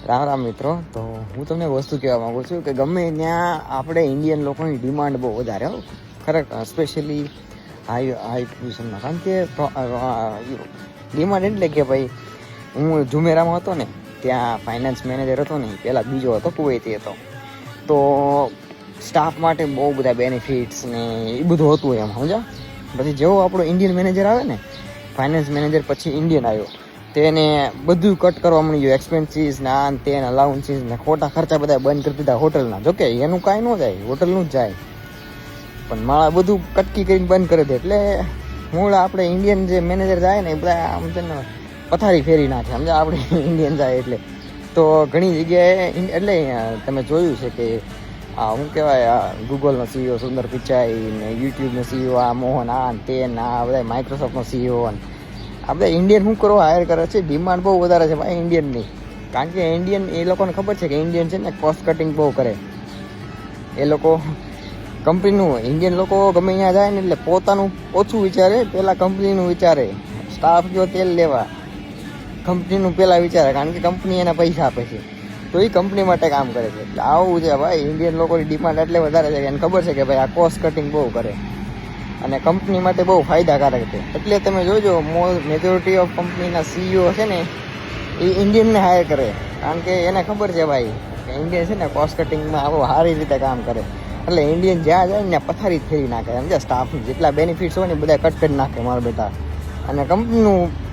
રામ રામ મિત્રો. તો હું તમને વસ્તુ કહેવા માગું છું કે ગમે ત્યાં આપણે ઇન્ડિયન લોકોની ડિમાન્ડ બહુ વધારે હો, ખરેખર સ્પેશિયલી હાઈ પોઝિશનમાં. કારણ કે ડિમાન્ડ એટલે કે ભાઈ હું જુમેરામાં હતો ને, ત્યાં ફાઇનાન્સ મેનેજર હતો ને, પહેલાં બીજો હતો, કુવૈતી હતો. તો સ્ટાફ માટે બહુ બધા બેનિફિટ્સ ને એ બધું હતું એમ, સમજા. પછી જેવો આપણો ઇન્ડિયન મેનેજર આવે ને, ફાઇનાન્સ મેનેજર પછી ઇન્ડિયન આવ્યો, તેને બધું કટ કરવા મળી ગયું. એક્સપેન્સીસ ને આ તે અલાઉન્સીસ ને ખોટા ખર્ચા બધા બંધ કરી દીધા હોટલના. જોકે એનું કાંઈ ન જાય, હોટલનું જ જાય, પણ મારા બધું કટકી કરીને બંધ કરી દે. એટલે મૂળ આપણે ઇન્ડિયન જે મેનેજર જાય ને એ બધા આમ છે ને પથારી ફેરી નાખે, સમજા, આપણે ઇન્ડિયન જાય એટલે. તો ઘણી જગ્યાએ એટલે તમે જોયું છે કે શું કહેવાય, ગૂગલનો સીઈઓ સુંદર પિચાઈ ને યુટ્યુબનો સીઈઓ આ મોહન આ તે આ બધા માઇક્રોસોફ્ટનો સીઈઓ આ બધા ઇન્ડિયન શું કરવા હાયર કરે છે. ડિમાન્ડ બહુ વધારે છે ભાઈ ઇન્ડિયનની. કારણ કે ઇન્ડિયન એ લોકોને ખબર છે કે ઇન્ડિયન છે ને કોસ્ટ કટિંગ બહુ કરે. એ લોકો કંપનીનું ઇન્ડિયન લોકો ગમે અહીંયા જાય ને એટલે પોતાનું ઓછું વિચારે, પહેલાં કંપનીનું વિચારે. સ્ટાફ જો તેલ લેવા કંપનીનું પહેલાં વિચારે, કારણ કે કંપની એના પૈસા આપે છે, તો એ કંપની માટે કામ કરે છે. એટલે આવું છે ભાઈ, ઇન્ડિયન લોકોની ડિમાન્ડ એટલે વધારે છે કે એને ખબર છે કે ભાઈ આ કોસ્ટ કટિંગ બહુ કરે અને કંપની માટે બહુ ફાયદાકારક છે. એટલે તમે જોજો મેજોરિટી ઓફ કંપનીના સીઈઓ છે ને એ ઇન્ડિયનને હાયર કરે, કારણ કે એને ખબર છે ભાઈ કે ઇન્ડિયન છે ને કોસ્ટ કટિંગમાં આવો સારી રીતે કામ કરે. એટલે ઇન્ડિયન જ્યાં જાય ને પથારી જ ફેરી નાખે, સમજ્યા. સ્ટાફની જેટલા બેનિફિટ્સ હોય ને બધા કટ કરી નાખે મારા બેટા. અને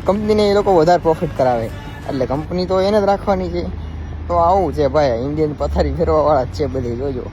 કંપનીને એ લોકો વધારે પ્રોફિટ કરાવે, એટલે કંપની તો એને જ રાખવાની છે. તો આવું છે ભાઈ, ઇન્ડિયન પથારી ફેરવાવાળા જ છે બધી, જોજો.